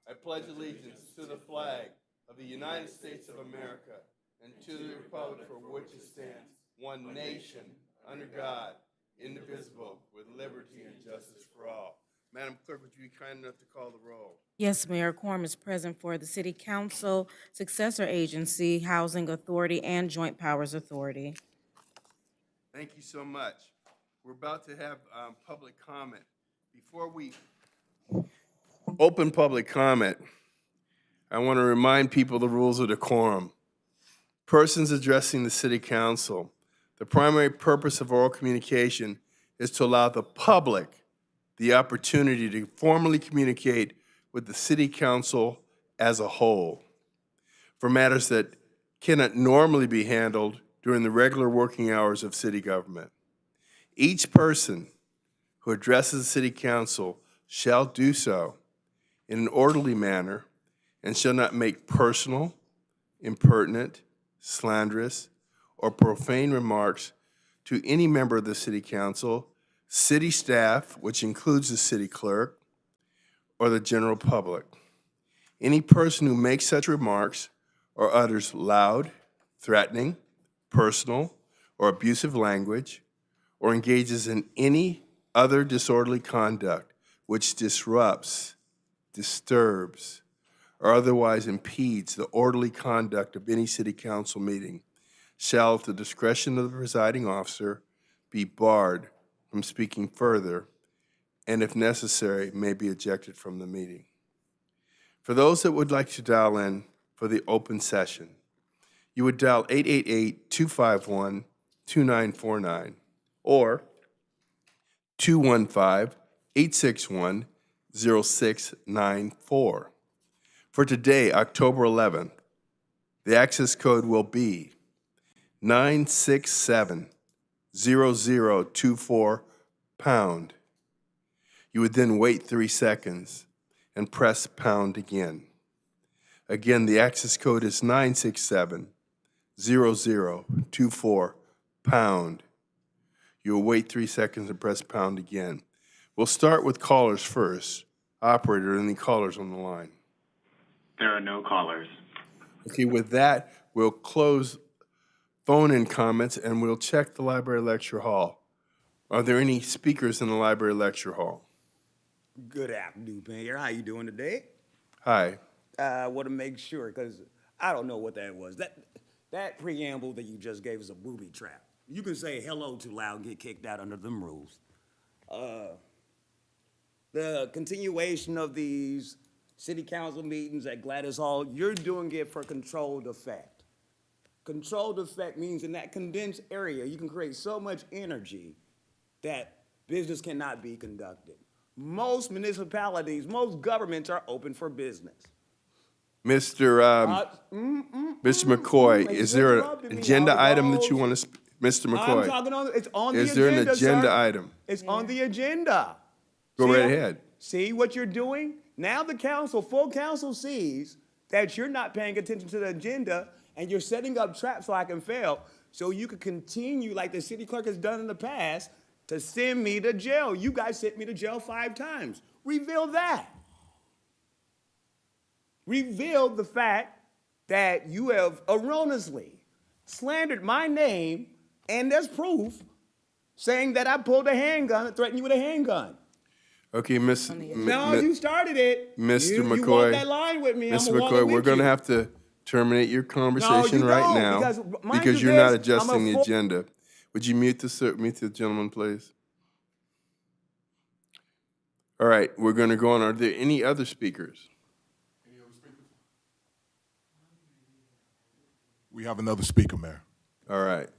I pledge allegiance to the flag of the United States of America and to the republic for which it stands, one nation, under God, indivisible, with liberty and justice for all. Madam Clerk, would you be kind enough to call the roll? Yes, Mayor. Quorum is present for the City Council, Successor Agency, Housing Authority, and Joint Powers Authority. Thank you so much. We're about to have public comment. Before we open public comment, I want to remind people the rules of decorum. Persons addressing the City Council, the primary purpose of oral communication is to allow the public the opportunity to formally communicate with the City Council as a whole for matters that cannot normally be handled during the regular working hours of city government. Each person who addresses the City Council shall do so in an orderly manner and shall not make personal, impertinent, slanderous, or profane remarks to any member of the City Council, city staff, which includes the city clerk, or the general public. Any person who makes such remarks or utters loud, threatening, personal, or abusive language, or engages in any other disorderly conduct which disrupts, disturbs, or otherwise impedes the orderly conduct of any city council meeting shall, at the discretion of the presiding officer, be barred from speaking further, and if necessary, may be ejected from the meeting. For those that would like to dial in for the open session, you would dial 888-251-2949 or 215-861-0694. For today, October 11th, the access code will be 967-0024 pound. You would then wait 3 seconds and press pound again. Again, the access code is 967-0024 pound. You will wait 3 seconds and press pound again. We'll start with callers first. Operator, any callers on the line? There are no callers. Okay, with that, we'll close phone-in comments and we'll check the library lecture hall. Are there any speakers in the library lecture hall? Good afternoon, Mayor. How you doing today? Hi. I want to make sure, because I don't know what that was. That preamble that you just gave is a booby trap. You can say hello too loud and get kicked out under them rules. The continuation of these city council meetings at Gladys Hall, you're doing it for controlled effect. Controlled effect means in that condensed area, you can create so much energy that business cannot be conducted. Most municipalities, most governments are open for business. Mr. McCoy, is there an agenda item that you want to, Mr. McCoy? I'm talking on, it's on the agenda, Is there an agenda sir. item? It's on the agenda. Go See right what- ahead. See what you're doing? Now the council, full council sees that you're not paying attention to the agenda and you're setting up traps so I can fail, so you can continue like the city clerk has done in the past to send me to jail. You guys sent me to jail 5 times. Reveal that. Reveal the fact that you have erroneously slandered my name, and there's proof saying that I pulled a handgun and threatened you with a handgun. Okay, No, you started it. Mr. You McCoy. walked that line with me. Mr. I'ma walk McCoy, it we're with going to you. have to terminate your conversation you right don't, now because mind because you you're not this, I'm a adjusting the full- agenda. Would you mute the gentleman, please? All right, we're going to go on. Are there any other speakers? We have another speaker, Mayor. All right.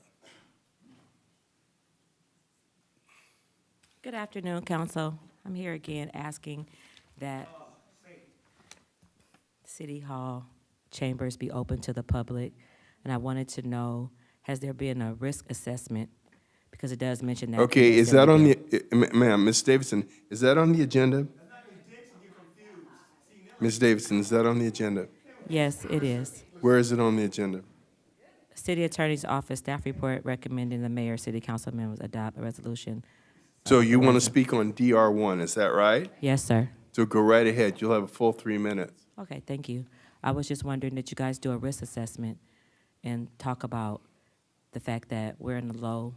Good afternoon, Council. I'm here again asking that City Hall chambers be open to the public. And I wanted to know, has there been a risk assessment? Because it does mention that. Okay, in is that on Sentinela. the, ma'am, Ms. Davidson, is that on the agenda? Ms. Davidson, is that on the agenda? Yes, it is. Where is it on the agenda? City Attorney's Office staff report recommending the mayor, city council members adopt a resolution. So you want to speak on DR1, is that right? Yes, sir. So go right ahead. You'll have a full 3 minutes. Okay, thank you. I was just wondering that you guys do a risk assessment and talk about the fact that we're in the low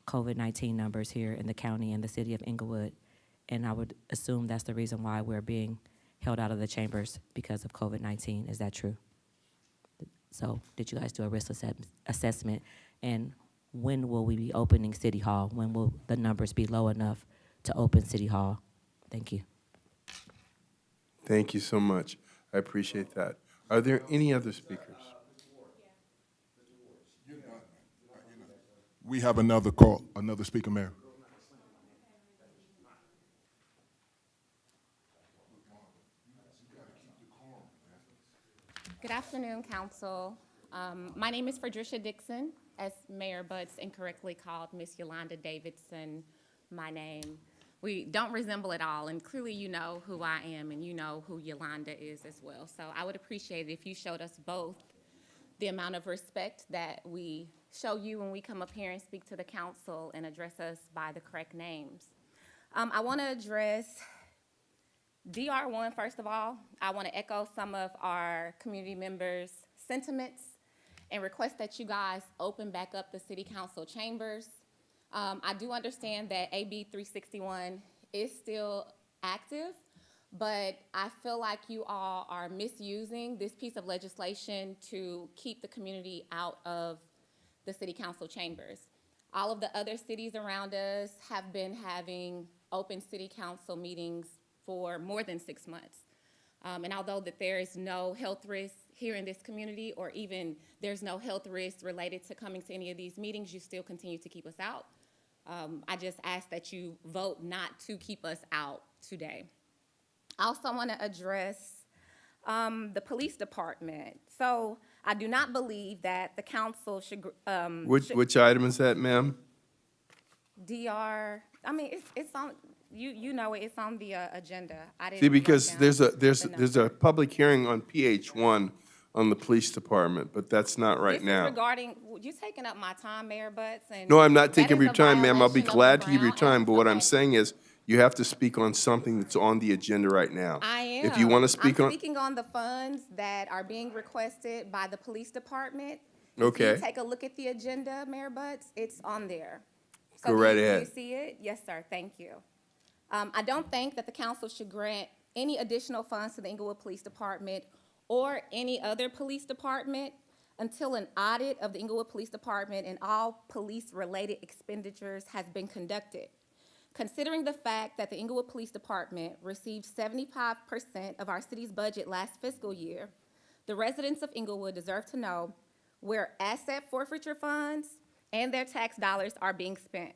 COVID-19 numbers here in the county and the city of Inglewood, and I would assume that's the reason why we're being held out of the chambers because of COVID-19. Is that true? So did you guys do a risk assessment, and when will we be opening City Hall? When will the numbers be low enough to open City Hall? Thank you. Thank you so much. I appreciate that. Are there any other speakers? We have another call, another speaker, Mayor. Good afternoon, Council. My name is Fredricia Dixon, as Mayor Butts incorrectly called Miss Yolanda Davidson my name. We don't resemble at all, and clearly you know who I am and you know who Yolanda is as well. So I would appreciate it if you showed us both the amount of respect that we show you when we come up here and speak to the council and address us by the correct names. I want to address DR1, first of all. I want to echo some of our community members' sentiments and request that you guys open back up the city council chambers. I do understand that AB 361 is still active, but I feel like you all are misusing this piece of legislation to keep the community out of the city council chambers. All of the other cities around us have been having open city council meetings for more than 6 months. And although that there is no health risk here in this community, or even there's no health risk related to coming to any of these meetings, you still continue to keep us out. I just ask that you vote not to keep us out today. I also want to address the police department. So I do not believe that the council should. Which item is that, ma'am? DR. I mean, it's on. You know it. It's on the agenda. I didn't. See, write because down there's the a public hearing on PH1 on the police department, but that's not right This is now. regarding, you taking up my time, Mayor Butts, and. No, I'm not that taking is your a time, ma'am. I'll be violation of the glad to give your Brown time, Act. but what I'm Okay. saying is you have to speak on something that's on the agenda right now. I am. If you want to speak I'm on, speaking on the funds that are being requested by the police department. Okay. If you take a look at the agenda, Mayor Butts, it's on there. So Go do right you- ahead. Do you see it? Yes, sir. Thank you. I don't think that the council should grant any additional funds to the Inglewood Police Department or any other police department until an audit of the Inglewood Police Department and all police-related expenditures has been conducted. Considering the fact that the Inglewood Police Department received 75% of our city's budget last fiscal year, the residents of Inglewood deserve to know where asset forfeiture funds and their tax dollars are being spent.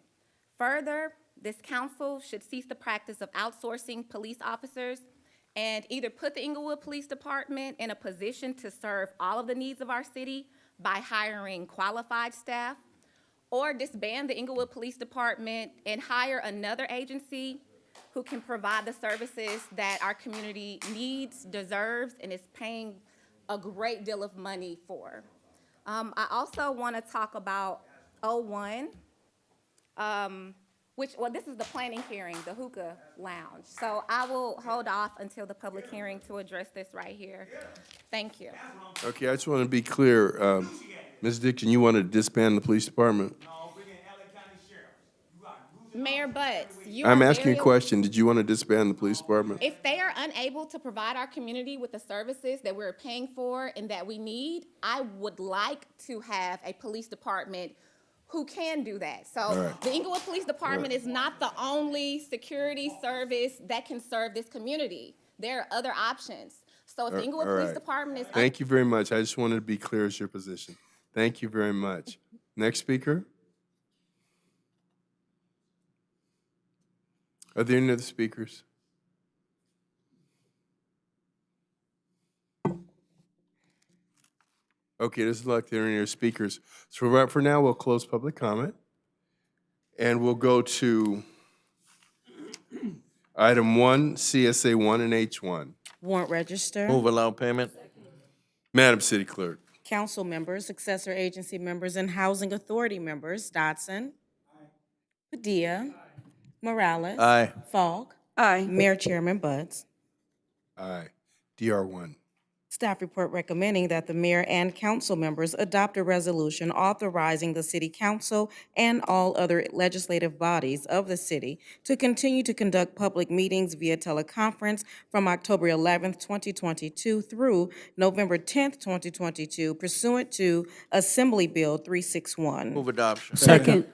Further, this council should cease the practice of outsourcing police officers and either put the Inglewood Police Department in a position to serve all of the needs of our city by hiring qualified staff, or disband the Inglewood Police Department and hire another agency who can provide the services that our community needs, deserves, and is paying a great deal of money for. I also want to talk about 01, this is the planning hearing, the hookah lounge. So I will hold off until the public hearing to address this right here. Thank you. okay, I just want to be clear. Ms. Dixon, you want to disband the police department? Mayor Butts, you I'm are asking you a very- question. Did you want to disband the police department? If they are unable to provide our community with the services that we're paying for and that we need, I would like to have a police department who can do that. So right. the Inglewood Police Department is not the only security service that can serve this community. There are other options. So if the Inglewood all Police right. Department is. Thank you very much. I just wanted to be clear as your position. Thank you very much. Next speaker? Are there any other speakers? Okay, this is like there are any other speakers. So for now, we'll close public comment. And we'll go to item 1, CSA 1 and H1. Warrant register. Move allow payment. Madam City Clerk. Council members, successor agency members, and housing authority members, Dodson. Padilla. Morales. Aye. Fogg. Aye. Mayor Chairman Buds. Aye. DR1. Staff report recommending that the mayor and council members adopt a resolution authorizing the city council and all other legislative bodies of the city to continue to conduct public meetings via teleconference from October 11th, 2022 through November 10th, 2022 pursuant to Assembly Bill 361. Move adoption. Second.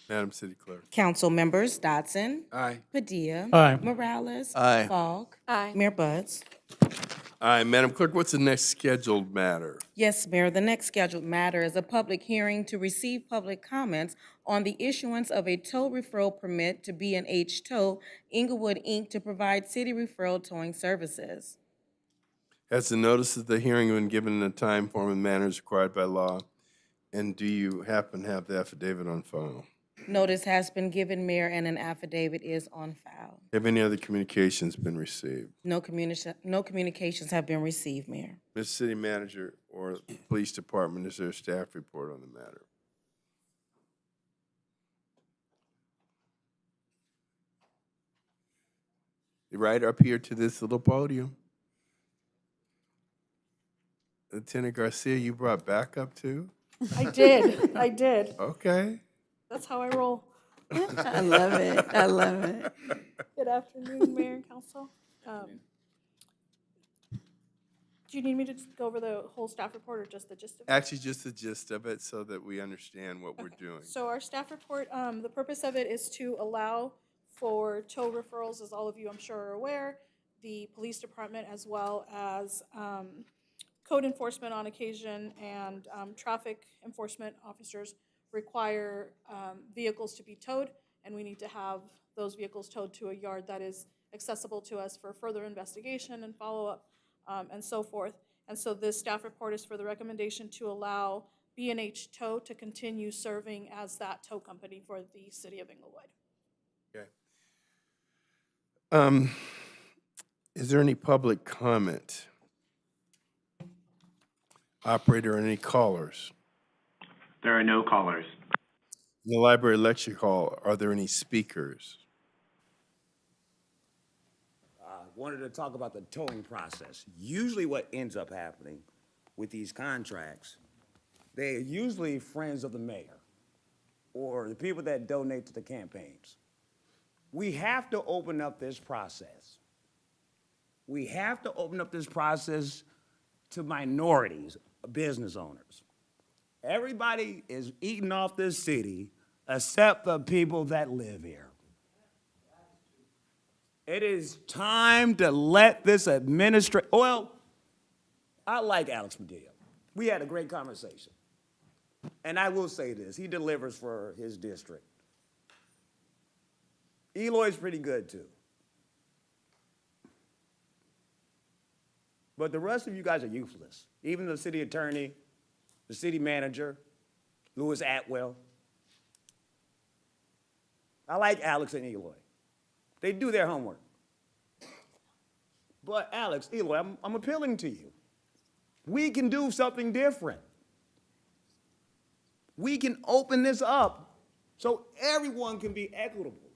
Madam City Clerk. Council members Dotson. Aye. Padilla. Aye. Morales. Aye. Falk. Aye. Mayor Buds. Aye. Madam Clerk, what's the next scheduled matter? Yes, Mayor, the next scheduled matter is a public hearing to receive public comments on the issuance of a tow referral permit to B&H Tow, Inglewood, Inc., to provide city referral towing services. Has the notice of the hearing been given in a time, form, and manner as required by law? And do you happen to have the affidavit on file? Notice has been given, Mayor, and an affidavit is on file. Have any other communications been received? No communications have been received, Mayor. Ms. City Manager or Police Department, is there a staff report on the matter? Right up here to this little podium. Lieutenant Garcia, you brought backup too? I did. Okay. That's how I roll. I love it. I love it. Good afternoon, Mayor and Council. Do you need me to just go over the whole staff report or just the gist of it? Actually, just the gist of it so that we understand what we're doing. So our staff report, the purpose of it is to allow for tow referrals, as all of you I'm sure are aware, the police department as well as code enforcement on occasion and traffic enforcement officers require vehicles to be towed, and we need to have those vehicles towed to a yard that is accessible to us for further investigation and follow-up and so forth. And so this staff report is for the recommendation to allow B&H Tow to continue serving as that tow company for the city of Inglewood. Okay. Is there any public comment? Operator, any callers? There are no callers. In the library lecture hall, are there any speakers? Wanted to talk about the towing process. Usually what ends up happening with these contracts, they're usually friends of the mayor or the people that donate to the campaigns. We have to open up this process. We have to open up this process to minorities, business owners. Everybody is eating off this city except the people that live here. It is time to let this administration, well, I like Alex Padilla. We had a great conversation. And I will say this, he delivers for his district. Eloy's pretty good too. But the rest of you guys are useless. Even the city attorney, the city manager, Louis Atwell. I like Alex and Eloy. They do their homework. But Alex, Eloy, I'm appealing to you. We can do something different. We can open this up so everyone can be equitable.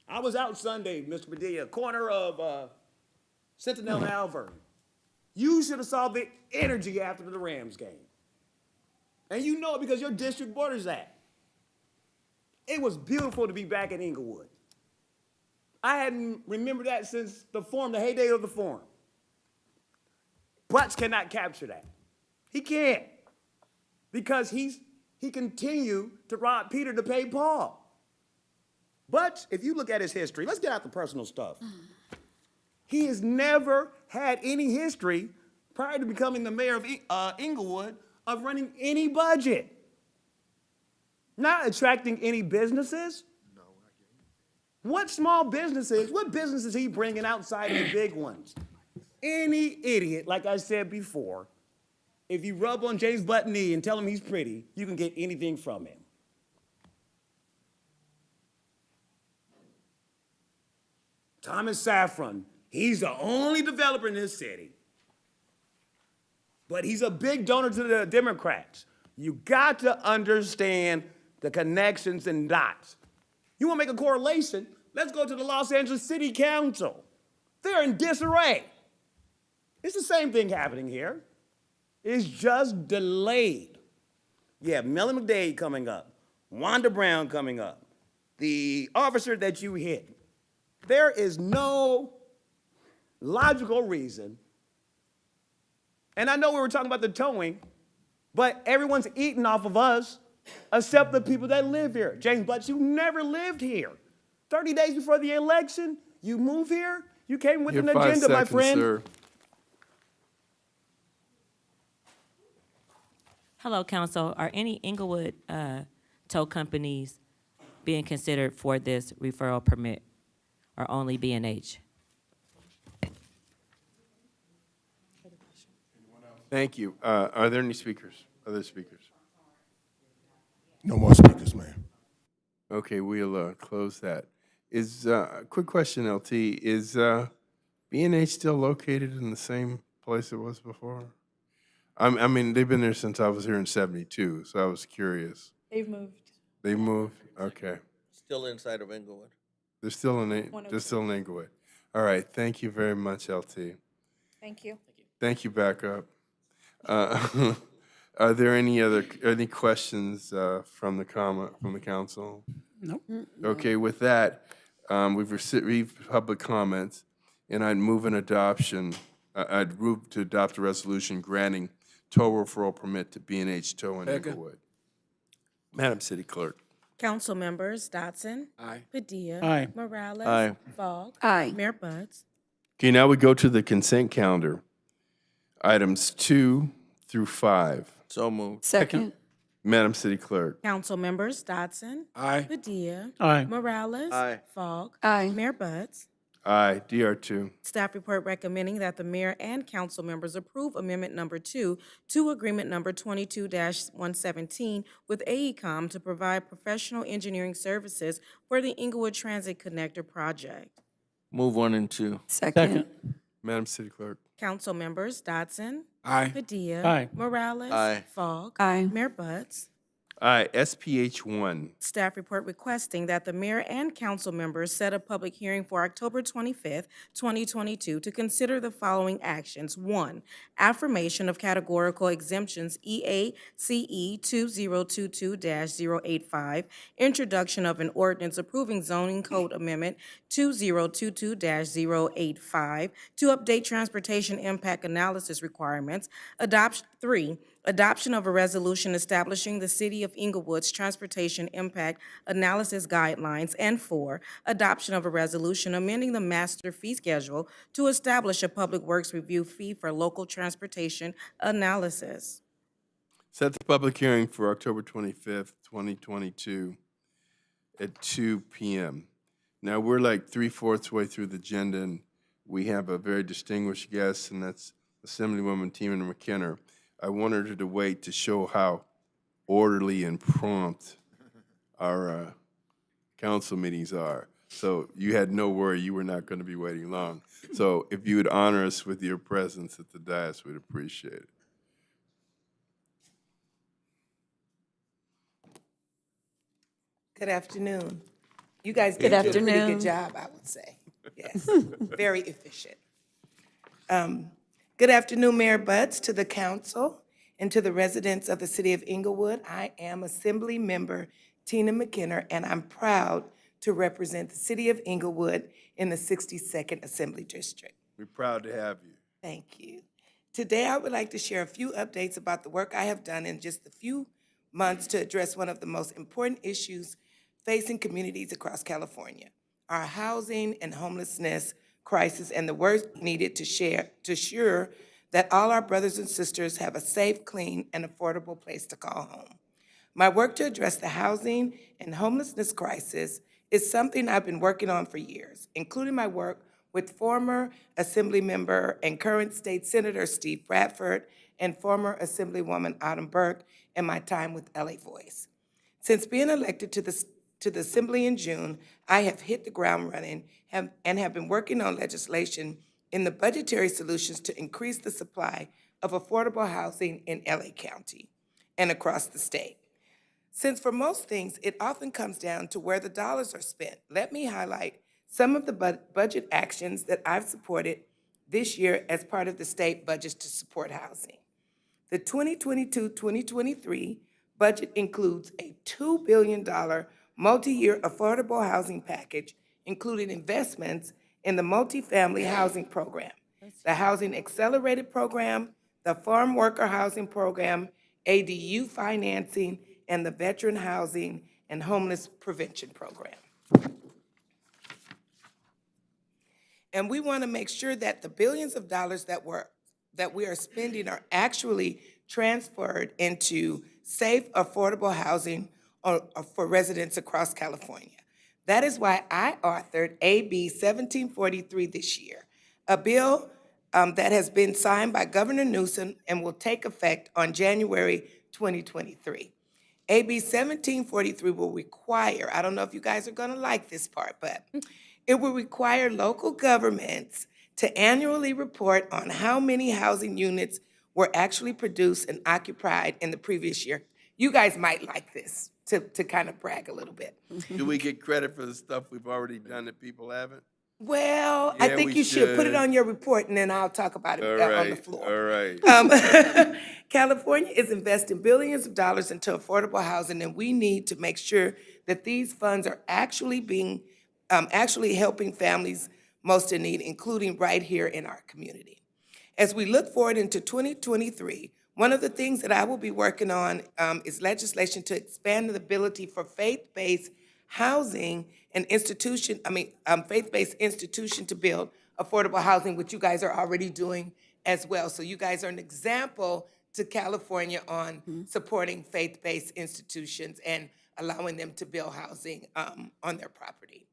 I was out Sunday, Mr. Padilla, corner of Sentinela and Alvern. You should have saw the energy after the Rams game. And you know it because your district borders that. It was beautiful to be back in Inglewood. I hadn't remembered that since the Forum, the heyday of the Forum. Butts cannot capture that. He can't. Because he continued to rob Peter to pay Paul. But if you look at his history, let's get out the personal stuff. He has never had any history prior to becoming the mayor of Inglewood of running any budget. Not attracting any businesses. What small businesses, what businesses he bringing outside of the big ones? Any idiot, like I said before, if you rub on James Butt's knee and tell him he's pretty, you can get anything from him. Thomas Saffron, he's the only developer in this city. But he's a big donor to the Democrats. You got to understand the connections and dots. You want to make a correlation? Let's go to the Los Angeles City Council. They're in disarray. It's the same thing happening here. It's just delayed. You have Melanie McDade coming up, Wanda Brown coming up, the officer that you hit. There is no logical reason. And I know we were talking about the towing, but everyone's eating off of us except the people that live here. James Butts, you never lived here. 30 days before the election, you move here? You came with an agenda, my friend. Sir. Hello, council. Are any Inglewood tow companies being considered for this referral permit, or only B&H? Thank you. Are there any speakers? Other speakers? No more speakers, Mayor. Okay, we'll close that. Quick question, LT, is B&H still located in the same place it was before? I mean, they've been there since I was here in '72, so I was curious. They've moved. They moved? Okay. Still inside of Inglewood. They're still in Inglewood. All right, thank you very much, LT. Thank you. Thank you, backup. Are there any questions from the council? Nope. Okay, with that, we've received public comments, and I'd move an adoption. I'd move to adopt a resolution granting tow referral permit to B&H Tow in Inglewood. Madam City Clerk. Council members Dotson. Aye. Padilla. Aye. Morales. Aye. Fogg. Aye. Mayor Buds. Okay, now we go to the consent calendar. Items 2 through 5. So moved. Second. Madam City Clerk. Council members Dotson. Aye. Padilla. Aye. Morales. Aye. Fogg. Aye. Mayor Buds. Aye. DR2. Staff report recommending that the mayor and council members approve Amendment Number 2 to Agreement Number 22-117 with AECom to provide professional engineering services for the Inglewood Transit Connector project. Move 1 and 2. Second. Madam City Clerk. Council members Dotson. Aye. Padilla. Aye. Morales. Aye. Fogg. Aye. Mayor Buds. Aye. SPH 1. Staff report requesting that the mayor and council members set a public hearing for October 25th, 2022 to consider the following actions. 1, affirmation of categorical exemptions EACE 2022-085, introduction of an ordinance approving zoning code amendment 2022-085 to update transportation impact analysis requirements. 3, adoption of a resolution establishing the City of Inglewood's Transportation Impact Analysis Guidelines. And 4, adoption of a resolution amending the master fee schedule to establish a public works review fee for local transportation analysis. Set the public hearing for October 25th, 2022 at 2 p.m. Now, we're like 3/4 way through the agenda, and we have a very distinguished guest, and that's Assemblywoman Tina McKenna. I wanted her to wait to show how orderly and prompt our council meetings are. So you had no worry, you were not going to be waiting long. So if you would honor us with your presence at the dais, we'd appreciate it. Good afternoon. You guys Good did do a pretty afternoon. good job, I would say. Yes, very efficient. Good afternoon, Mayor Buds, to the council and to the residents of the city of Inglewood. I am Assembly Member Tina McKenna, and I'm proud to represent the city of Inglewood in the 62nd Assembly District. We're proud to have you. Thank you. Today, I would like to share a few updates about the work I have done in just a few months to address one of the most important issues facing communities across California, our housing and homelessness crisis and the work needed to ensure that all our brothers and sisters have a safe, clean, and affordable place to call home. My work to address the housing and homelessness crisis is something I've been working on for years, including my work with former Assembly Member and current State Senator Steve Bradford and former Assemblywoman Autumn Burke in my time with LA Voice. Since being elected to the Assembly in June, I have hit the ground running and have been working on legislation in the budgetary solutions to increase the supply of affordable housing in LA County and across the state. Since for most things, it often comes down to where the dollars are spent, let me highlight some of the budget actions that I've supported this year as part of the state budgets to support housing. The 2022-2023 budget includes a $2 billion multi-year affordable housing package, including investments in the multifamily housing program, the Housing Accelerated Program, the Farm Worker Housing Program, ADU financing, and the Veteran Housing and Homeless Prevention Program. And we want to make sure that the billions of dollars that we are spending are actually transferred into safe, affordable housing for residents across California. That is why I authored AB 1743 this year, a bill that has been signed by Governor Newsom and will take effect on January 2023. AB 1743 will require, I don't know if you guys are going to like this part, but it will require local governments to annually report on how many housing units were actually produced and occupied in the previous year. You guys might like this to kind of brag a little bit. Do we get credit for the stuff we've already done that people haven't? Well, I Yeah, think we you should put it should. on your report and then I'll talk about it All on the right, floor. all right. California is investing billions of dollars into affordable housing, and we need to make sure that these funds are actually helping families most in need, including right here in our community. As we look forward into 2023, one of the things that I will be working on is legislation to expand the ability for faith-based housing and faith-based institution to build affordable housing, which you guys are already doing as well. So you guys are an example to California on supporting faith-based institutions and allowing them to build housing on their property.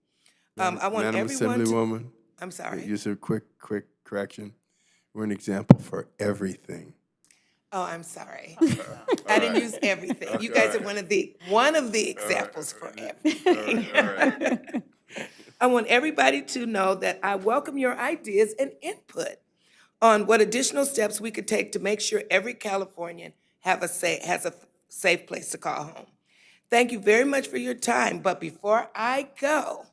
I want Madam everyone to, Assemblywoman, I'm sorry. just a quick correction. We're an example for everything. Oh, I'm sorry. I didn't use everything. You guys are one of the examples for everything. All right. I want everybody to know that I welcome your ideas and input on what additional steps we could take to make sure every Californian has a safe place to call home. Thank you very much for your time, but before I go,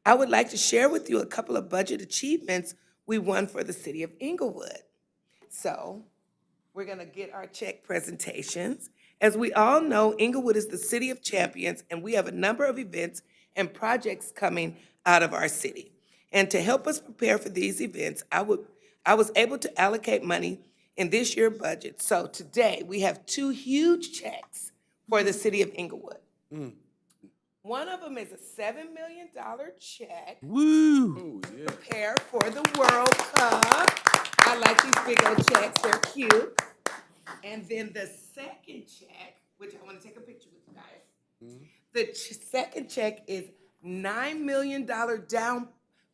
I would like to share with you a couple of budget achievements we won for the city of Inglewood. So, we're gonna get our check presentations. As we all know, Inglewood is the city of champions, and we have a number of events and projects coming out of our city. And to help us prepare for these events, I was able to allocate money in this year's budget. So today, we have two huge checks for the city of Inglewood. One of them is a $7 million check. Woo! Prepare for the World Cup. I like these big old checks, they're cute. And then the second check, which I want to take a picture with you guys. The second check is $9 million down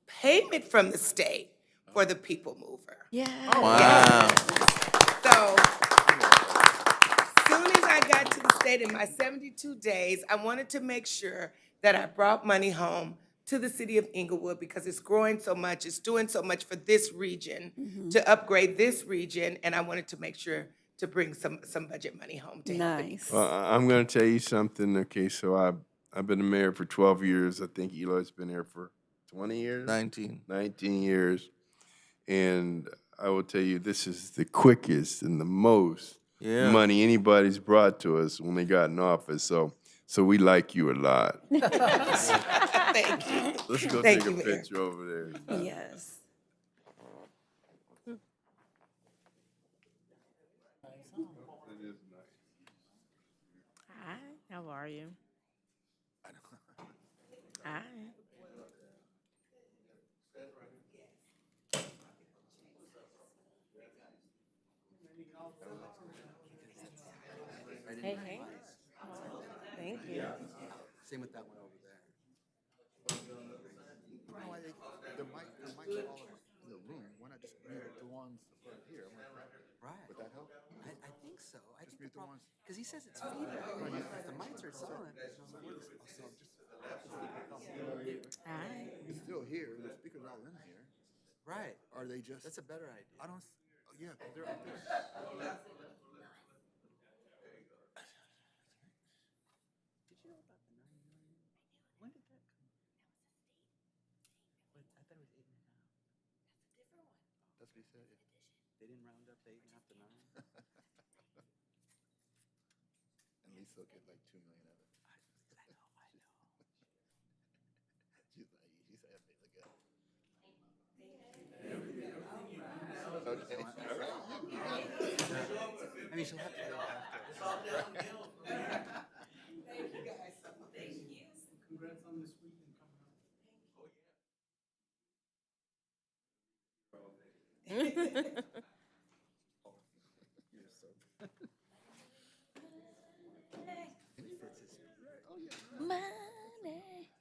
payment from the state for the People Mover. Yeah. Wow. So, as soon as I got to the state in my 72 days, I wanted to make sure that I brought money home to the city of Inglewood because it's growing so much, it's doing so much for this region, to upgrade this region, and I wanted to make sure to bring some budget money home to help it. Nice. Well, I'm going to tell you something. Okay, so I've been a mayor for 12 years. I think Eloy's been here for 20 years? 19. 19 years. And I will tell you, this is the quickest and the most money anybody's brought to us when they got in office. So we like you a lot. Thank you. Let's go Thank take a you, Mayor. picture over there. Yes. Hi, how are you? Hi. Hey, hey. Thank you. Same with that one over there. I don't know why the mic all in the room. Why not just mute the ones here? Right. Would that help? I think so. I Just think mute the ones. because he says it's feedback. The mics are silent. Hi. It's still here. The speakers are all in here. Right. Are they just? That's a better idea. I don't. Yeah, 'cause they're up there. Did you know about the 9 million? When did that come? That's what he said. They didn't round up to 8.5 to 9. At least they'll get like 2 million of it. I know. She's like, she said, they look good. Okay, all right. I mean, she'll have to go after. Money.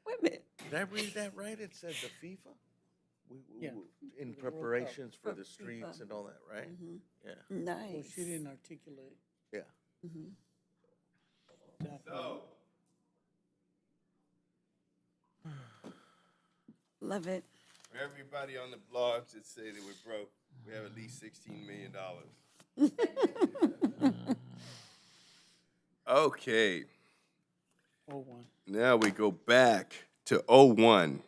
Wait a minute. Did I read that right? It said the FIFA? In preparations for the streets and all that, right? Yeah, Nice. She didn't articulate. yeah. So, Love it. for everybody on the blogs that say that we're broke, we have at least $16 million. Okay, Oh, one. now we go back to 01.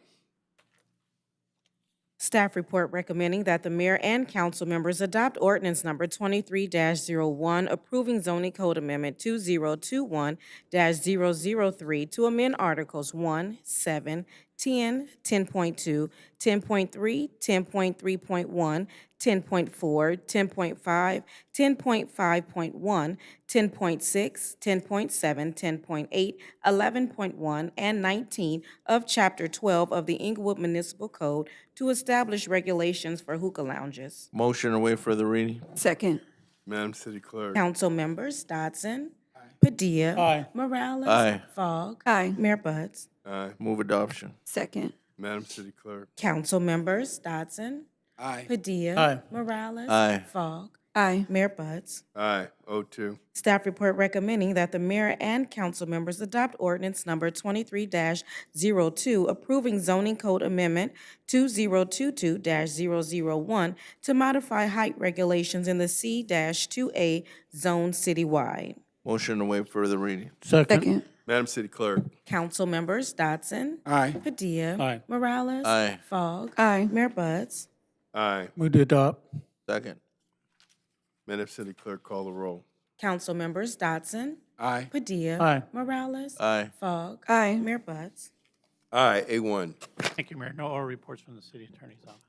Staff report recommending that the mayor and council members adopt ordinance number 23-01, approving zoning code amendment 2021-003 to amend articles 1, 7, 10, 10.2, 10.3, 10.3.1, 10.4, 10.5, 10.5.1, 10.6, 10.7, 10.8, 11.1, and 19 of Chapter 12 of the Inglewood Municipal Code to establish regulations for hookah lounges. Motion away for the reading. Second. Madam City Clerk. Council members Dodson. Padilla. Aye. Morales. Aye. Fogg. Aye. Mayor Buds. Aye. Move adoption. Second. Madam City Clerk. Council members Dodson. Aye. Padilla. Aye. Morales. Aye. Fogg. Aye. Mayor Buds. Aye. 02. Staff report recommending that the mayor and council members adopt ordinance number 23-02, approving zoning code amendment 2022-001 to modify height regulations in the C-2A zone citywide. Motion away for the reading. Second. Madam City Clerk. Council members Dodson. Aye. Padilla. Aye. Morales. Aye. Fogg. Aye. Mayor Buds. Aye. Move to adopt. Second. Madam City Clerk, call the roll. Council members Dodson. Aye. Padilla. Aye. Morales. Aye. Fogg. Aye. Mayor Buds. Aye. A1. Thank you, Mayor. No oral reports from the city attorney's office.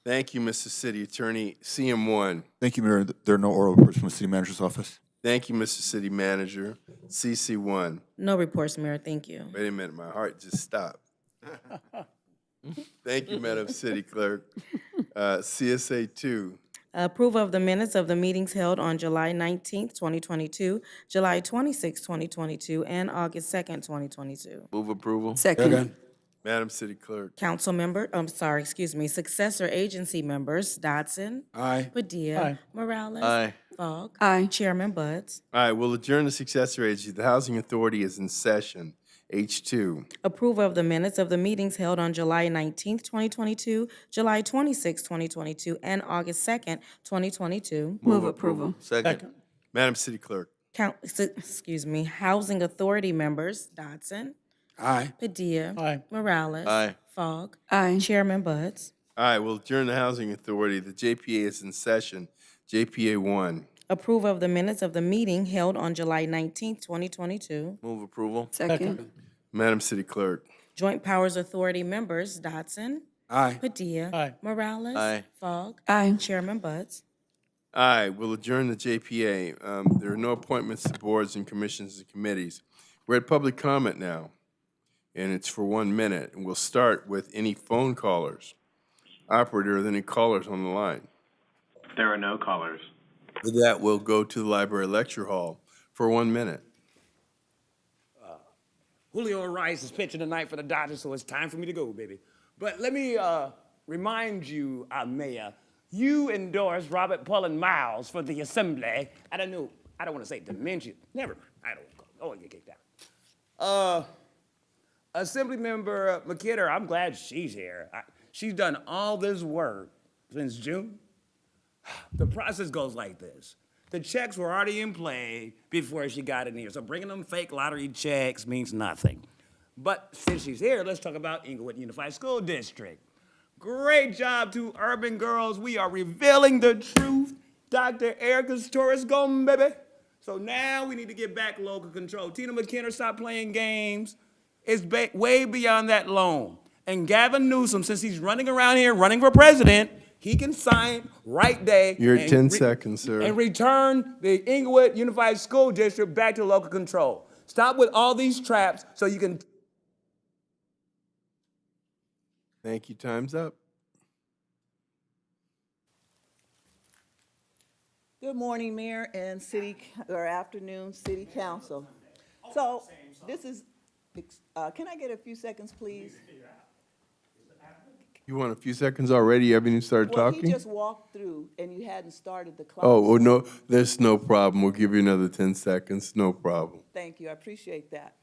Thank you, Mr. City Attorney. CM1. Thank you, Mayor. There are no oral reports from the city manager's office. Thank you, Mr. City Manager. CC1. No reports, Mayor. Thank you. Wait a minute, my heart just stopped. Thank you, Madam City Clerk. CSA2. Approval of the minutes of the meetings held on July 19th, 2022, July 26th, 2022, and August 2nd, 2022. Move approval. Second. Madam City Clerk. Successor agency members Dodson. Aye. Padilla. Aye. Morales. Aye. Fogg. Aye. Chairman Buds. All right, we'll adjourn the successor agency. The Housing Authority is in session. H2. Approval of the minutes of the meetings held on July 19th, 2022, July 26th, 2022, and August 2nd, 2022. Move approval. Second. Madam City Clerk. Housing Authority members Dodson. Aye. Padilla. Aye. Morales. Aye. Fogg. Aye. Chairman Buds. All right, we'll adjourn the Housing Authority. The JPA is in session. JPA 1. Approve of the minutes of the meeting held on July 19th, 2022. Move approval. Second. Madam City Clerk. Joint Powers Authority members Dodson. Aye. Padilla. Aye. Morales. Aye. Fogg. Aye. Chairman Buds. Aye, we'll adjourn the JPA. There are no appointments to boards and commissions and committees. We're at public comment now, and it's for 1 minute. And we'll start with any phone callers. Operator, are there any callers on the line? There are no callers. With that, we'll go to the library lecture hall for 1 minute. Julio Rice is pitching tonight for the Dodgers, so it's time for me to go, baby. But let me remind you, Mayor, you endorsed Robert Pullen Miles for the Assembly. I don't want to say dementia. Never mind. I don't want to call it. Oh, I get kicked out. Assemblymember McKidder, I'm glad she's here. She's done all this work since June. The process goes like this. The checks were already in play before she got in here, so bringing them fake lottery checks means nothing. But since she's here, let's talk about Inglewood Unified School District. Great job to urban girls. We are revealing the truth. Dr. Erica's Torres gone, baby. So now we need to get back local control. Tina McKenna, stop playing games. It's way beyond that loan. And Gavin Newsom, since he's running around here running for president, he can sign right day. You're at and 10 seconds, sir. And return the Inglewood Unified School District back to local control. Stop with all these traps so you can. Thank you. Time's up. Good morning, Mayor and or afternoon, City Council. So this is, can I get a few seconds, please? You want a few seconds already? You haven't even started Well, talking? he just walked through and you hadn't started the clock. Oh, well, no, there's no problem. We'll give you another 10 seconds. No problem. Thank you, I appreciate that.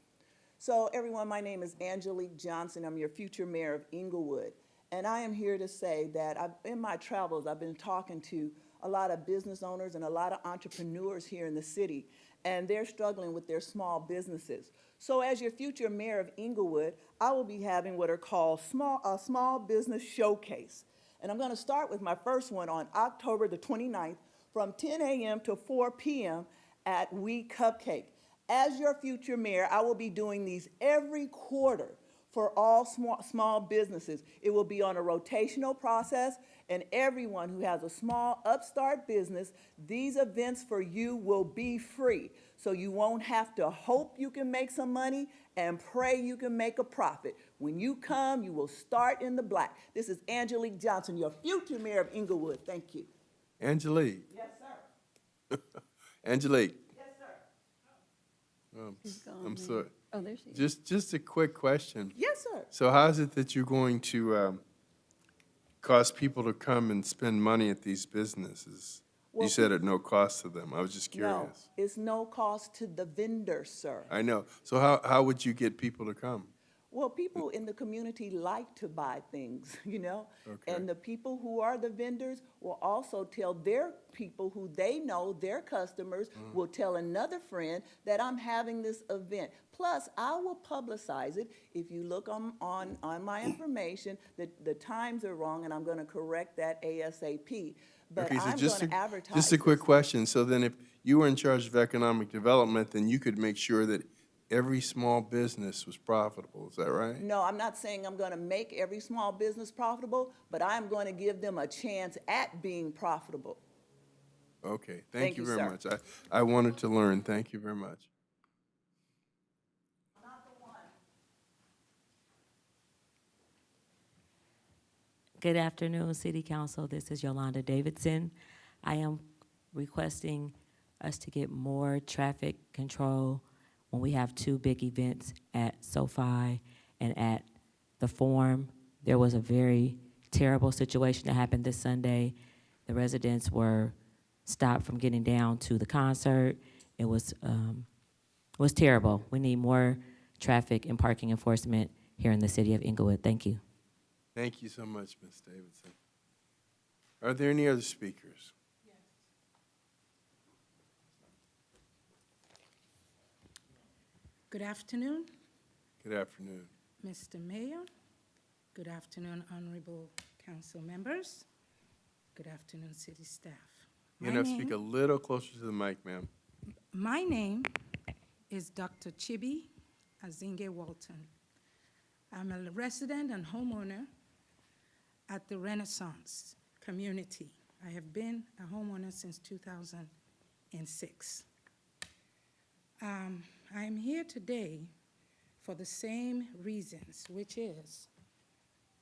So everyone, my name is Anjali Johnson. I'm your future mayor of Inglewood. And I am here to say that in my travels, I've been talking to a lot of business owners and a lot of entrepreneurs here in the city, and they're struggling with their small businesses. So as your future mayor of Inglewood, I will be having what are called a small business showcase. And I'm gonna start with my first one on October the 29th from 10 a.m. to 4 p.m. at We Cupcake. As your future mayor, I will be doing these every quarter for all small businesses. It will be on a rotational process, and everyone who has a small upstart business, these events for you will be free. So you won't have to hope you can make some money and pray you can make a profit. When you come, you will start in the black. This is Anjali Johnson, your future mayor of Inglewood. Thank you. Angelique. Yes, sir. Angelique. Yes, sir. I'm sorry. Oh, there she is. Just a quick question. Yes, sir. So how is it that you're going to cause people to come and spend money at these businesses? Well, You said at no cost to them. I was just No, curious. it's no cost to the vendor, sir. I know. So how would you get people to come? Well, people in the community like to buy things, you know? Okay. And the people who are the vendors will also tell their people who they know, their customers, will tell another friend that I'm having this event. Plus, I will publicize it. If you look on my information, the times are wrong, and I'm gonna correct that ASAP. But Okay, so I'm just gonna advertise. just a quick this. question. So then if you were in charge of economic development, then you could make sure that every small business was profitable. Is that right? No, I'm not saying I'm gonna make every small business profitable, but I'm gonna give them a chance at being profitable. Okay, Thank thank you you, very sir. much. I wanted to learn. Thank you very much. Good afternoon, City Council. This is Yolanda Davidson. I am requesting us to get more traffic control when we have two big events at SoFi and at the Forum. There was a very terrible situation that happened this Sunday. The residents were stopped from getting down to the concert. It was terrible. We need more traffic and parking enforcement here in the city of Inglewood. Thank you. Thank you so much, Ms. Davidson. Are there any other speakers? Good afternoon, Good afternoon. Mr. Mayor. Good afternoon, honorable council members. Good afternoon, city staff. You're gonna have to speak a little closer to the mic, ma'am. My name is Dr. Chibi Azinge Walton. I'm a resident and homeowner at the Renaissance community. I have been a homeowner since 2006. I am here today for the same reasons, which is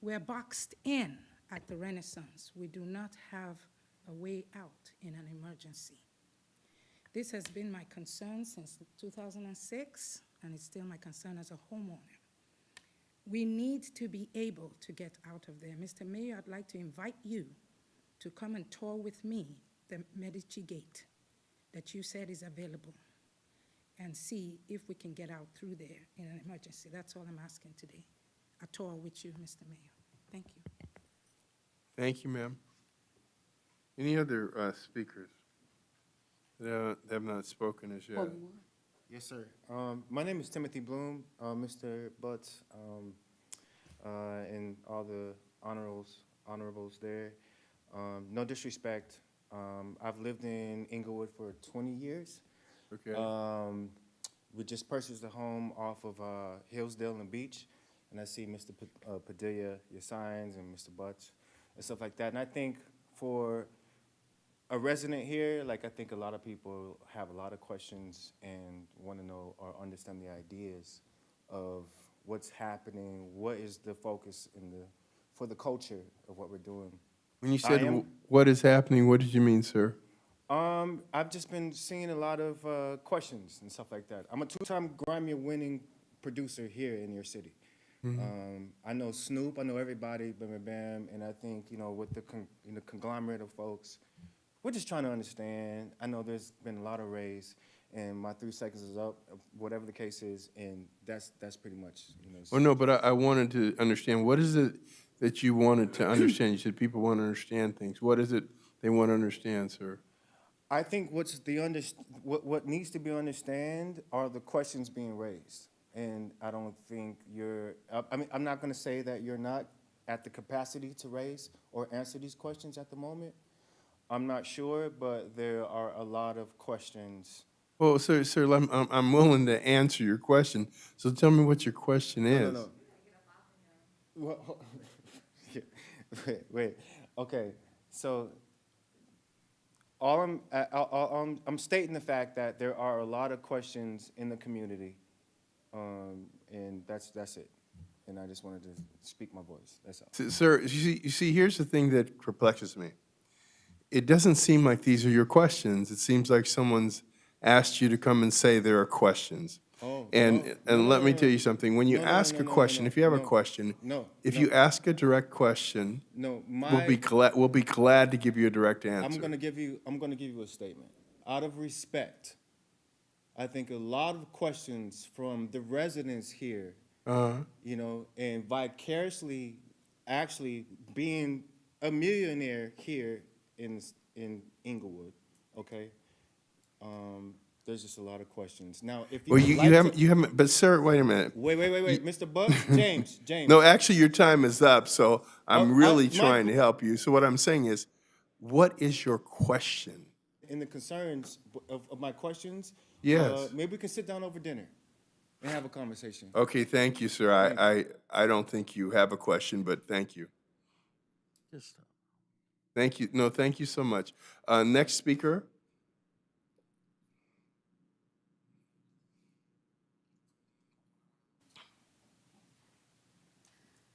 we're boxed in at the Renaissance. We do not have a way out in an emergency. This has been my concern since 2006, and it's still my concern as a homeowner. We need to be able to get out of there. Mr. Mayor, I'd like to invite you to come and tour with me the Medici Gate that you said is available and see if we can get out through there in an emergency. That's all I'm asking today. A tour with you, Mr. Mayor. Thank you. Thank you, ma'am. Any other speakers that have not spoken as yet? Yes, sir. My name is Timothy Bloom. Mr. Butts and all the honorables there. No disrespect. I've lived in Inglewood for 20 years. Okay. We just purchased a home off of Hillsdale and Beach, and I see Mr. Padilla, your signs, and Mr. Butts, and stuff like that. And I think for a resident here, like I think a lot of people have a lot of questions and want to know or understand the ideas of what's happening, what is the focus for the culture of what we're doing. When you said what is happening, what did you mean, sir? I've just been seeing a lot of questions and stuff like that. I'm a two-time Grammy-winning producer here in your city. I know Snoop, I know everybody, Bam Bam Bam, and I think, with the conglomerate of folks, we're just trying to understand. I know there's been a lot of raise, and my 3 seconds is up, whatever the case is, and that's pretty much, Oh, no, but I wanted to understand, what is it that you wanted to understand? You said people want to understand things. What is it they want to understand, sir? I think what needs to be understood are the questions being raised. And I don't think I'm not going to say that you're not at the capacity to raise or answer these questions at the moment. I'm not sure, but there are a lot of questions. Well, sir, I'm willing to answer your question. So tell me what your question is. No. Well, wait. Okay, so I'm stating the fact that there are a lot of questions in the community, and that's it. And I just wanted to speak my voice. That's all. Sir, you see, here's the thing that perplexes me. It doesn't seem like these are your questions. It seems like someone's asked you to come and say there are questions. And let me tell you something. When you ask a question, if you have a question, if you ask a direct question, we'll be glad to give you a direct answer. I'm gonna give you a statement. Out of respect, I think a lot of questions from the residents here, and vicariously actually being a millionaire here in Inglewood, okay? There's just a lot of questions. Now, if you haven't, but sir, wait a minute. Wait, Mr. Buck, James. No, actually, your time is up, so I'm really trying to help you. So what I'm saying is, what is your question? In the concerns of my questions, Yes. maybe we can sit down over dinner and have a conversation. Okay, thank you, sir. I don't think you have a question, but thank you. Thank you. No, thank you so much. Next speaker.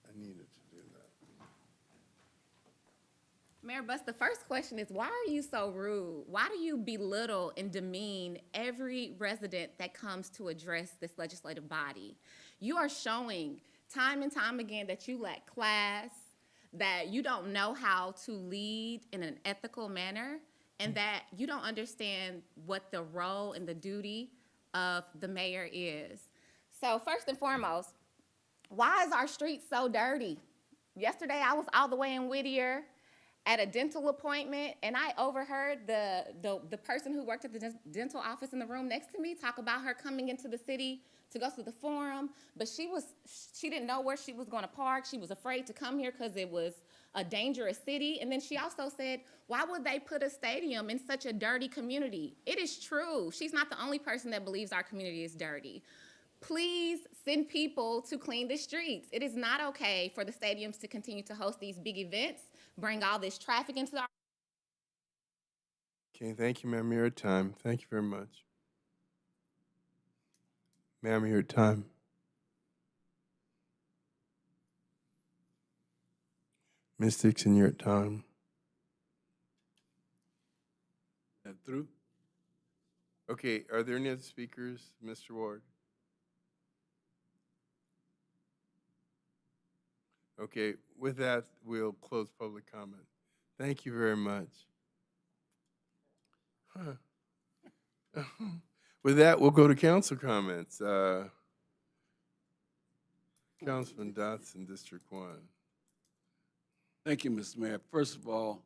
I needed to do that. Mayor Buss, the first question is, why are you so rude? Why do you belittle and demean every resident that comes to address this legislative body? You are showing time and time again that you lack class, that you don't know how to lead in an ethical manner, and that you don't understand what the role and the duty of the mayor is. So first and foremost, why is our street so dirty? Yesterday, I was all the way in Whittier at a dental appointment, and I overheard the person who worked at the dental office in the room next to me talk about her coming into the city to go to the forum, but she didn't know where she was going to park. She was afraid to come here because it was a dangerous city. And then she also said, why would they put a stadium in such a dirty community? It is true. She's not the only person that believes our community is dirty. Please send people to clean the streets. It is not okay for the stadiums to continue to host these big events, bring all this traffic into our... Okay, thank you, ma'am. You're at time. Thank you very much. Ma'am, you're at time. Ms. Dixon, you're at time. That through? Okay, are there any other speakers, Mr. Ward? Okay, with that, we'll close public comment. Thank you very much. With that, we'll go to council comments. Councilman Dotson, District 1. Thank you, Mr. Mayor. First of all,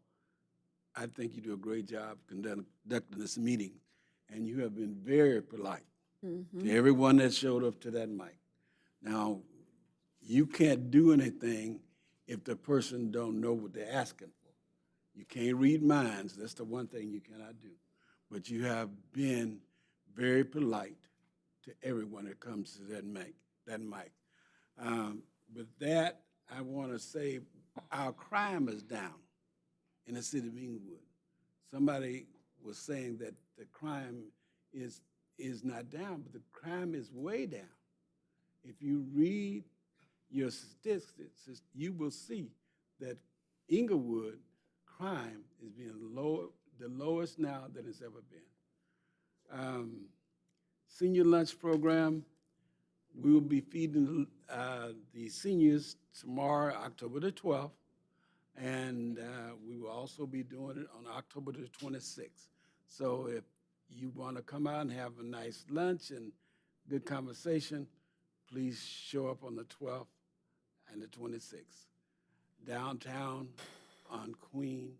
I think you do a great job conducting this meeting, and you have been very polite to everyone that showed up to that mic. Now, you can't do anything if the person don't know what they're asking for. You can't read minds. That's the one thing you cannot do. But you have been very polite to everyone that comes to that mic. With that, I want to say our crime is down in the city of Inglewood. Somebody was saying that the crime is not down, but the crime is way down. If you read your statistics, you will see that Inglewood crime is being the lowest now than it's ever been. Senior lunch program, we will be feeding the seniors tomorrow, October the 12th, and we will also be doing it on October the 26th. So if you want to come out and have a nice lunch and good conversation, please show up on the 12th and the 26th, downtown on Queen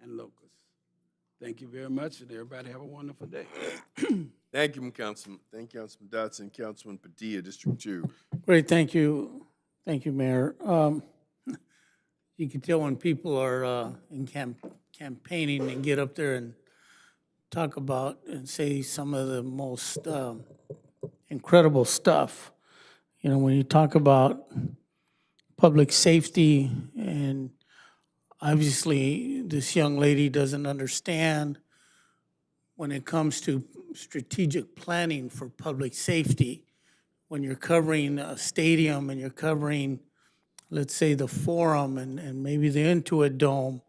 and Locust. Thank you very much, and everybody have a wonderful day. Thank you, Councilman. Thank you, Councilman Dotson. Councilman Padilla, District 2. Great, thank you. Thank you, Mayor. You can tell when people are campaigning and get up there and talk about and say some of the most incredible stuff. You know, when you talk about public safety, and obviously this young lady doesn't understand when it comes to strategic planning for public safety, when you're covering a stadium and you're covering, let's say, the Forum and maybe the Intuit Dome,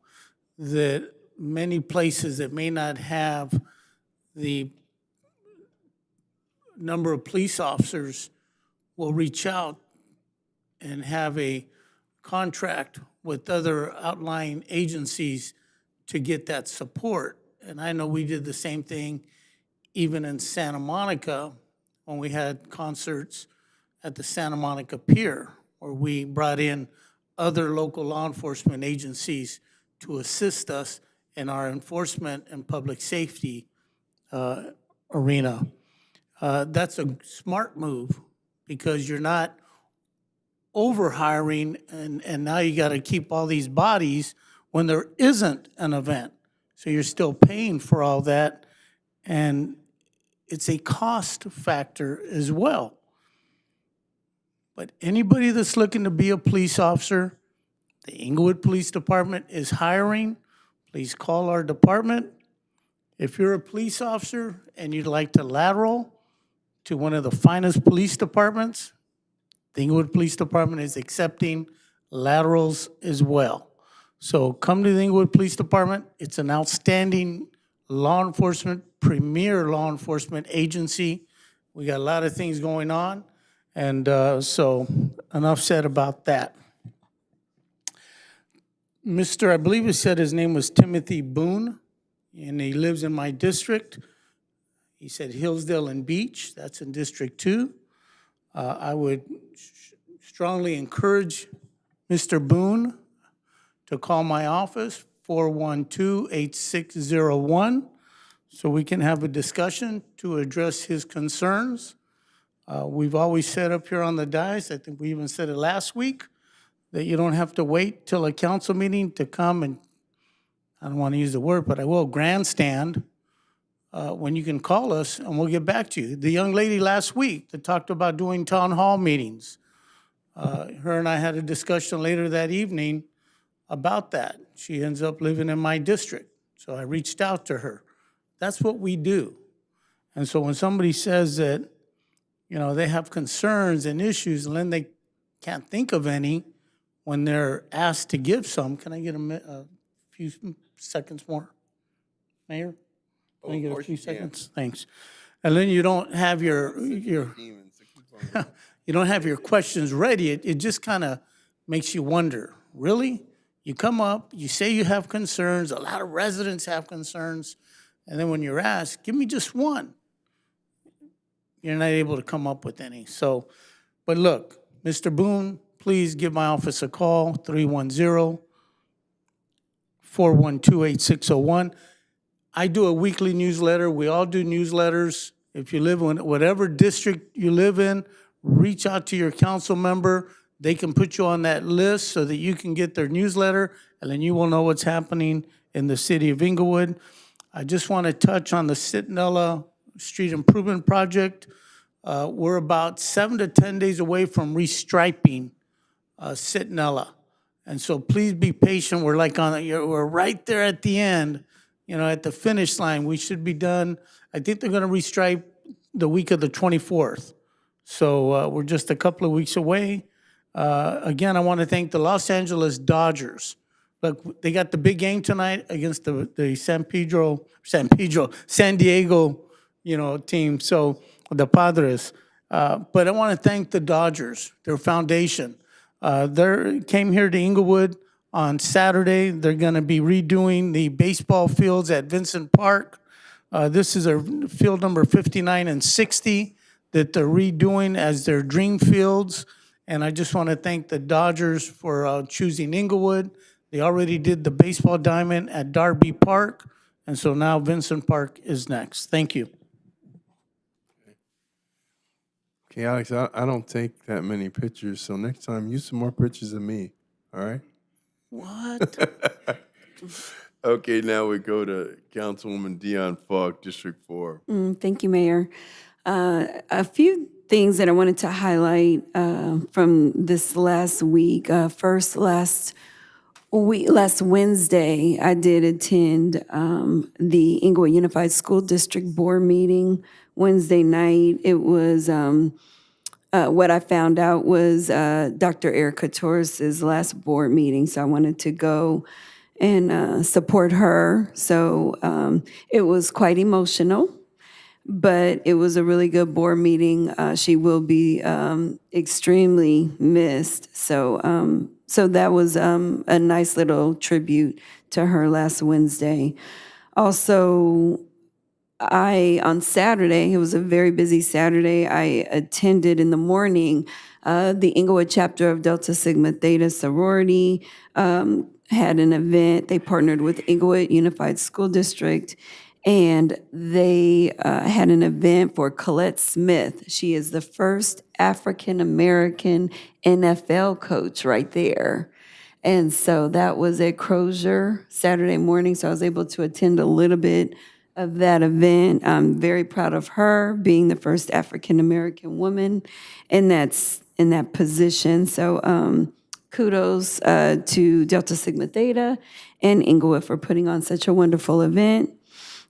that many places that may not have the number of police officers will reach out and have a contract with other outlying agencies to get that support. And I know we did the same thing even in Santa Monica when we had concerts at the Santa Monica Pier, where we brought in other local law enforcement agencies to assist us in our enforcement and public safety arena. That's a smart move because you're not over-hiring and now you got to keep all these bodies when there isn't an event. So you're still paying for all that, and it's a cost factor as well. But anybody that's looking to be a police officer, the Inglewood Police Department is hiring. Please call our department. If you're a police officer and you'd like to lateral to one of the finest police departments, the Inglewood Police Department is accepting laterals as well. So come to the Inglewood Police Department. It's an outstanding law enforcement, premier law enforcement agency. We got a lot of things going on. And so enough said about that. I believe he said his name was Timothy Boone, and he lives in my district. He said Hillsdale and Beach, that's in District 2. I would strongly encourage Mr. Boone to call my office, 412-8601, so we can have a discussion to address his concerns. We've always said up here on the dais, I think we even said it last week, that you don't have to wait till a council meeting to come and, I don't want to use the word, but I will, grandstand, when you can call us and we'll get back to you. The young lady last week that talked about doing town hall meetings, her and I had a discussion later that evening about that. She ends up living in my district, so I reached out to her. That's what we do. And so when somebody says that, you know, they have concerns and issues, and then they can't think of any when they're asked to give some, can I get a few seconds more, Mayor? Can I get a few seconds? Thanks. And then you don't have your you don't have your questions ready. It just kind of makes you wonder, really? You come up, you say you have concerns, a lot of residents have concerns, and then when you're asked, give me just one, you're not able to come up with any. So, but look, Mr. Boone, please give my office a call, 310-412-8601. I do a weekly newsletter. We all do newsletters. If you live in whatever district you live in, reach out to your council member. they can put you on that list so that you can get their newsletter, and then you will know what's happening in the city of Inglewood. I just want to touch on the Sentinela Street Improvement Project. We're about 7 to 10 days away from restriping Sentinela. And so please be patient. We're like we're right there at the end, at the finish line. We should be done. I think they're going to restripe the week of the 24th. So we're just a couple of weeks away. Again, I want to thank the Los Angeles Dodgers. Look, they got the big game tonight against the San Diego, team. So the Padres. But I want to thank the Dodgers, their foundation. They came here to Inglewood on Saturday. They're going to be redoing the baseball fields at Vincent Park. This is a field number 59 and 60 that they're redoing as their dream fields. And I just want to thank the Dodgers for choosing Inglewood. They already did the baseball diamond at Darby Park, and so now Vincent Park is next. Thank you. Okay, Alex, I don't take that many pictures, so next time use some more pictures of me, all right? What? Okay, now we go to Councilwoman Dion Falk, District 4. Thank you, Mayor. A few things that I wanted to highlight from this last week. First, last Wednesday, I did attend the Inglewood Unified School District Board meeting Wednesday night. It was, what I found out was Dr. Erica Torres's last board meeting, so I wanted to go and support her. So it was quite emotional, but it was a really good board meeting. She will be extremely missed. So that was a nice little tribute to her last Wednesday. Also, on Saturday, it was a very busy Saturday, I attended in the morning the Inglewood chapter of Delta Sigma Theta sorority had an event. They partnered with Inglewood Unified School District, and they had an event for Colette Smith. She is the first African-American NFL coach right there. And so that was at Crozier Saturday morning, so I was able to attend a little bit of that event. I'm very proud of her being the first African-American woman in that position. So kudos to Delta Sigma Theta and Inglewood for putting on such a wonderful event.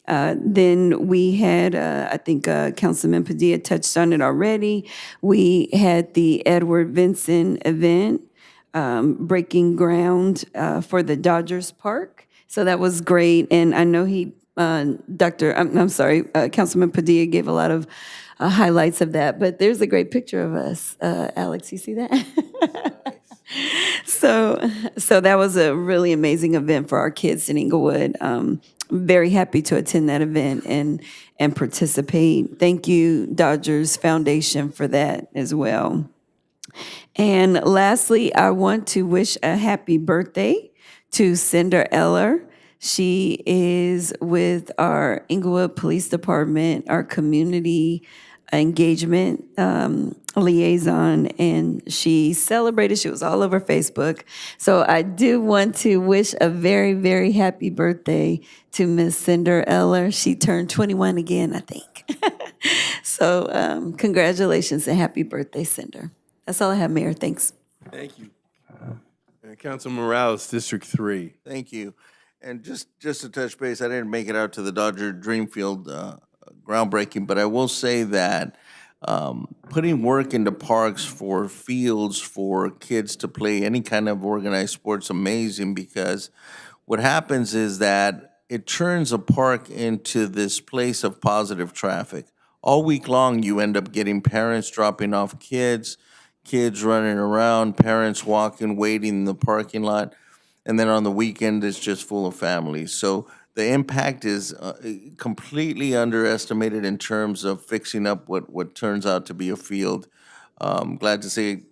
Then we had, I think Councilman Padilla touched on it already. We had the Edward Vinson event, breaking ground for the Dodgers Park. So that was great. And I know Councilman Padilla gave a lot of highlights of that, but there's a great picture of us. Alex, you see that? So that was a really amazing event for our kids in Inglewood. Very happy to attend that event and participate. Thank you, Dodgers Foundation, for that as well. And lastly, I want to wish a happy birthday to Cinder Eller. She is with our Inglewood Police Department, our community engagement liaison, and she celebrated. She was all over Facebook. So I do want to wish a very, very happy birthday to Miss Cinder Eller. She turned 21 again, I think. So congratulations and happy birthday, Cinder. That's all I have, Mayor. Thanks. Thank you. Council Morales, District 3. Thank you. And just to touch base, I didn't make it out to the Dodger Dreamfield groundbreaking, but I will say that putting work into parks for fields for kids to play any kind of organized sports amazing, because what happens is that it turns a park into this place of positive traffic. All week long, you end up getting parents dropping off kids running around, parents walking, waiting in the parking lot. And then on the weekend, it's just full of families. So the impact is completely underestimated in terms of fixing up what turns out to be a field. Glad to say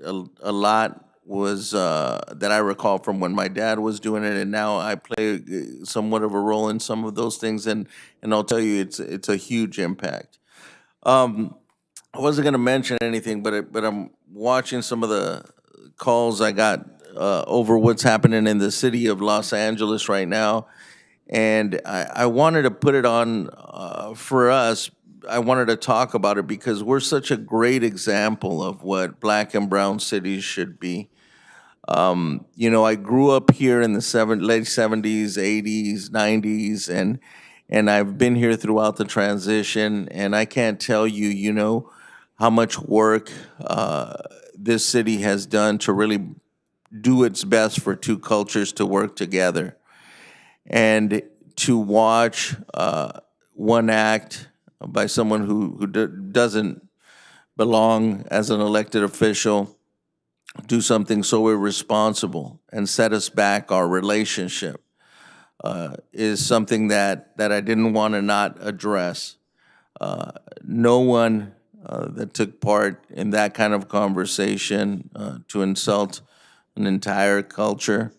a lot was that I recall from when my dad was doing it, and now I play somewhat of a role in some of those things. And I'll tell you, it's a huge impact. I wasn't going to mention anything, but I'm watching some of the calls I got over what's happening in the city of Los Angeles right now. And I wanted to put it on for us. I wanted to talk about it because we're such a great example of what black and brown cities should be. You know, I grew up here in the late 70s, 80s, 90s, and I've been here throughout the transition. And I can't tell you, you know, how much work this city has done to really do its best for two cultures to work together. And to watch one act by someone who doesn't belong as an elected official do something so irresponsible and set us back our relationship is something that I didn't want to not address. No one that took part in that kind of conversation to insult an entire culture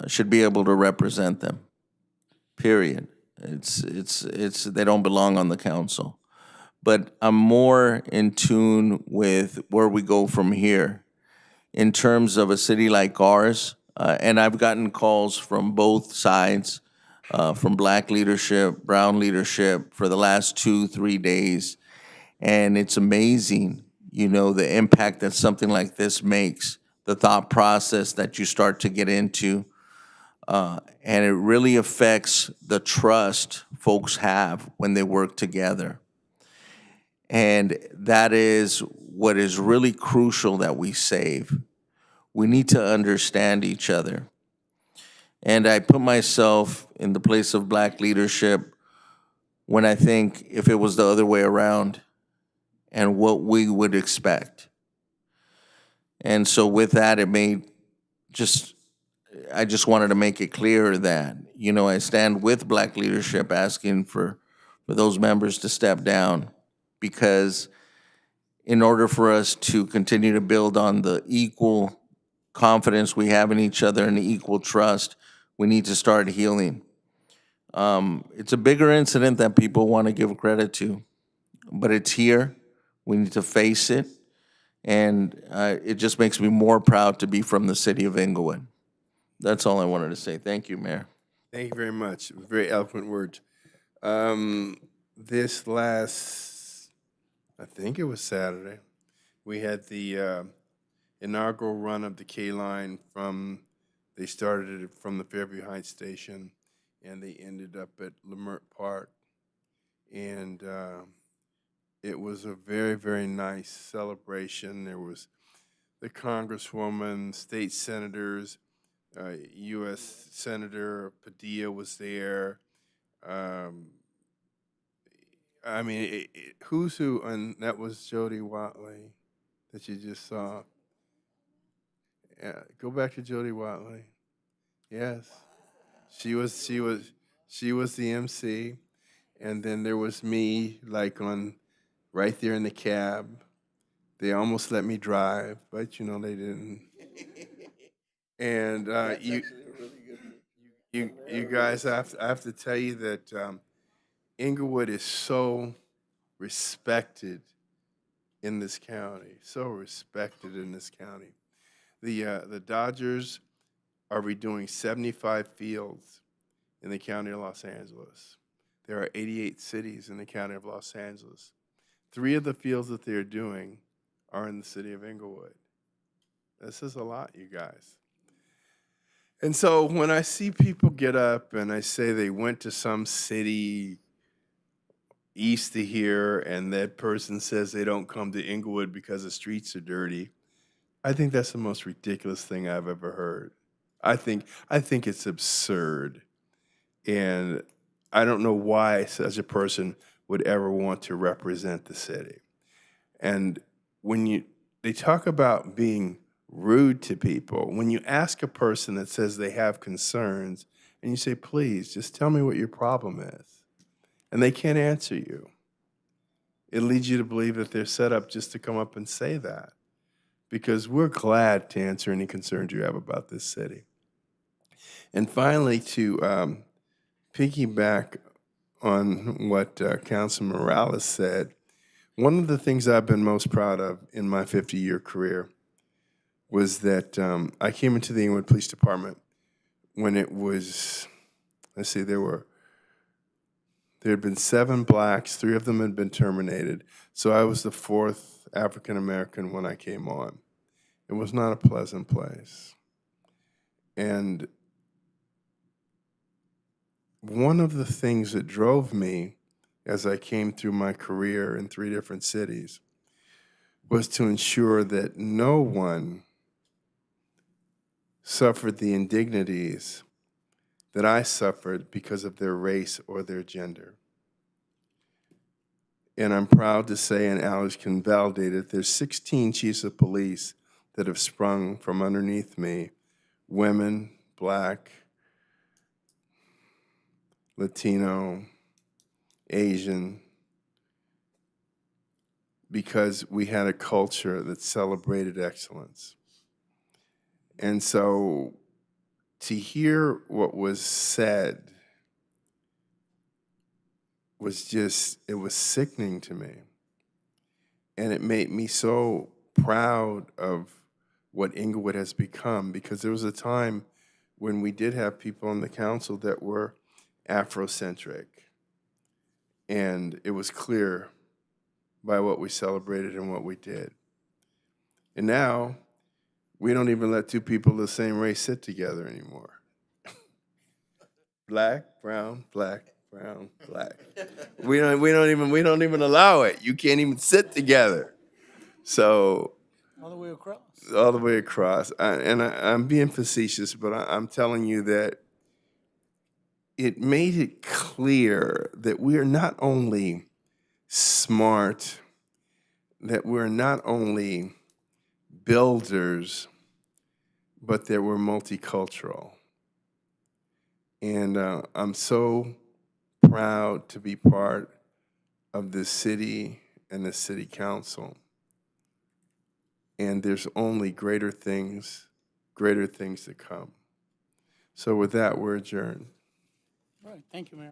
should be able to represent them. Period. It's they don't belong on the council. But I'm more in tune with where we go from here in terms of a city like ours. And I've gotten calls from both sides, from black leadership, brown leadership, for the last 2-3 days. And it's amazing, you know, the impact that something like this makes, the thought process that you start to get into. And it really affects the trust folks have when they work together. And that is what is really crucial that we save. We need to understand each other. And I put myself in the place of black leadership when I think if it was the other way around and what we would expect. And so with that, I just wanted to make it clear that, you know, I stand with black leadership asking for those members to step down, because in order for us to continue to build on the equal confidence we have in each other and the equal trust, we need to start healing. It's a bigger incident than people want to give credit to, but it's here. We need to face it. And it just makes me more proud to be from the city of Inglewood. That's all I wanted to say. Thank you, Mayor. Thank you very much. Very eloquent words. This last, I think it was Saturday, we had the inaugural run of the K line they started it from the Fairview Heights station, and they ended up at Lamert Park. And it was a very, very nice celebration. There was the Congresswoman, state senators, U.S. Senator Padilla was there. I mean, who's who? And that was Jody Watley that you just saw. Go back to Jody Watley. Yes, she was the MC, and then there was me, like right there in the cab. They almost let me drive, but you know they didn't. And you guys, I have to tell you that Inglewood is so respected in this county. So respected in this county. The Dodgers are redoing 75 fields in the county of Los Angeles. There are 88 cities in the county of Los Angeles. 3 of the fields that they're doing are in the city of Inglewood. This is a lot, you guys. And so when I see people get up and I say they went to some city east of here and that person says they don't come to Inglewood because the streets are dirty, I think that's the most ridiculous thing I've ever heard. I think it's absurd. And I don't know why such a person would ever want to represent the city. And when they talk about being rude to people, when you ask a person that says they have concerns and you say, please, just tell me what your problem is, and they can't answer you, it leads you to believe that they're set up just to come up and say that, because we're glad to answer any concerns you have about this city. And finally, to piggyback on what Councilman Morales said, one of the things I've been most proud of in my 50-year career was that I came into the Inglewood Police Department when it was, let's see, there had been 7 blacks, 3 of them had been terminated, so I was the 4th African-American when I came on. It was not a pleasant place. And one of the things that drove me as I came through my career in 3 different cities was to ensure that no one suffered the indignities that I suffered because of their race or their gender. And I'm proud to say, and Alex can validate it, there's 16 chiefs of police that have sprung from underneath me, women, black, Latino, Asian, because we had a culture that celebrated excellence. And so to hear what was said was just, it was sickening to me. And it made me so proud of what Inglewood has become, because there was a time when we did have people on the council that were Afrocentric. And it was clear by what we celebrated and what we did. And now, we don't even let 2 people of the same race sit together anymore. Black, brown, black, brown, black. We don't even allow it. You can't even sit together. So All the way across. all the way across. I'm being facetious, but I'm telling you that it made it clear that we are not only smart, that we're not only builders, but that we're multicultural. And I'm so proud to be part of this city and the city council. And there's only greater things to come. So with that, we're adjourned. All right, thank you, Mayor.